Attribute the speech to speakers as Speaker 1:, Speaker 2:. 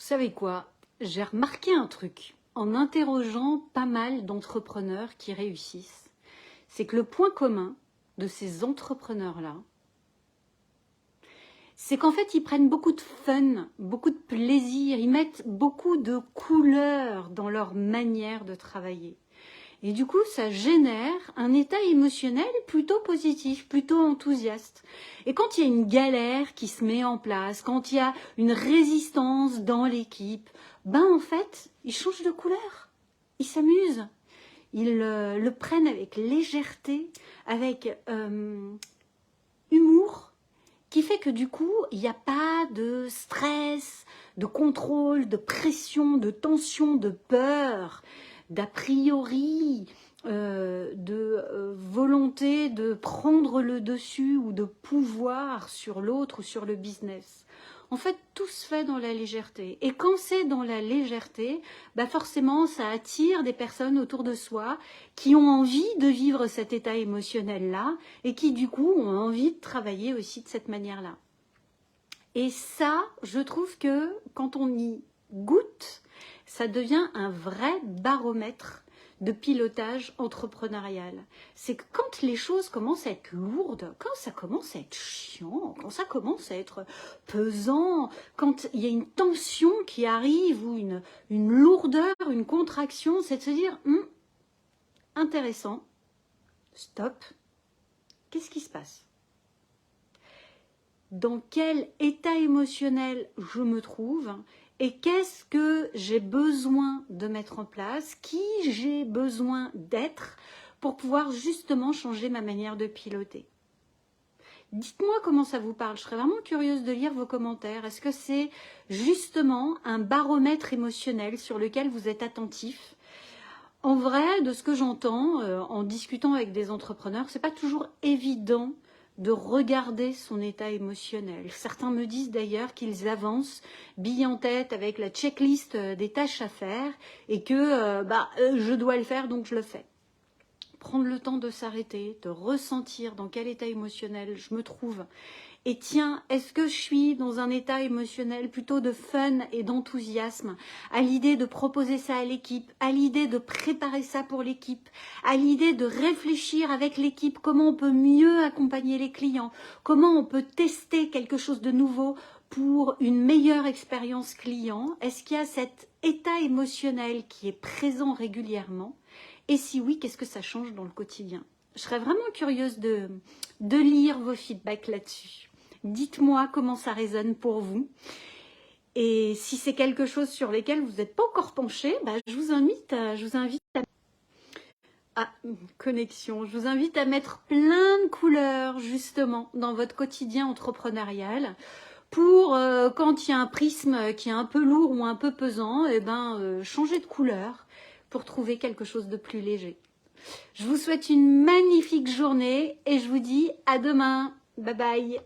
Speaker 1: savez quoi? J'ai remarqué un truc en interrogeant pas mal d'entrepreneurs qui réussissent. C'est que le point commun de ces entrepreneurs-là, c'est qu'en fait, ils prennent beaucoup de fun, beaucoup de plaisir, ils mettent beaucoup de couleurs dans leur manière de travailler. Et du coup, ça génère un état émotionnel plutôt positif, plutôt enthousiaste. Et quand il y a une galère qui se met en place, quand il y a une résistance dans l'équipe, ben en fait, ils changent de couleur, ils s'amusent, ils le prennent avec légèreté, avec humour, qui fait que du coup, il n'y a pas de stress, de contrôle, de pression, de tension, de peur, d'a priori, de volonté de prendre le dessus ou de pouvoir sur l'autre ou sur le business. En fait, tout se fait dans la légèreté. Et quand c'est dans la légèreté, bah forcément, ça attire des personnes autour de soi qui ont envie de vivre cet état émotionnel-là et qui, du coup, ont envie de travailler aussi de cette manière-là. Et ça, je trouve que quand on y goûte, ça devient un vrai baromètre de pilotage entrepreneurial. C'est que quand les choses commencent à être lourdes, quand ça commence à être chiant, quand ça commence à être pesant, quand il y a une tension qui arrive ou une lourdeur, une contraction, c'est de se dire intéressant, stop, qu'est-ce qui se passe? Dans quel état émotionnel je me trouve et qu'est-ce que j'ai besoin de mettre en place, qui j'ai besoin d'être pour pouvoir justement changer ma manière de piloter. Dites-moi comment ça vous parle, je serais vraiment curieuse de lire vos commentaires. Est-ce que c'est justement un baromètre émotionnel sur lequel vous êtes attentif? En vrai, de ce que j'entends en discutant avec des entrepreneurs, c'est pas toujours évident de regarder son état émotionnel. Certains me disent d'ailleurs qu'ils avancent bille en tête avec la checklist des tâches à faire et que je dois le faire donc je le fais. Prendre le temps de s'arrêter, de ressentir dans quel état émotionnel je me trouve. Et tiens, est-ce que je suis dans un état émotionnel plutôt de fun et d'enthousiasme à l'idée de proposer ça à l'équipe, à l'idée de préparer ça pour l'équipe, à l'idée de réfléchir avec l'équipe comment on peut mieux accompagner les clients, comment on peut tester quelque chose de nouveau pour une meilleure expérience client? Est-ce qu'il y a cet état émotionnel qui est présent régulièrement? Et si oui, qu'est-ce que ça change dans le quotidien? Je serais vraiment curieuse de lire vos feedbacks là-dessus. Dites-moi comment ça résonne pour vous. Et si c'est quelque chose sur lequel vous n'êtes pas encore penché, je vous invite à connexion. Je vous invite à mettre plein de couleurs justement dans votre quotidien entrepreneurial pour quand il y a un prisme qui est un peu lourd ou un peu pesant, changer de couleur pour trouver quelque chose de plus léger. Je vous souhaite une magnifique journée et je vous dis à demain. Bye bye.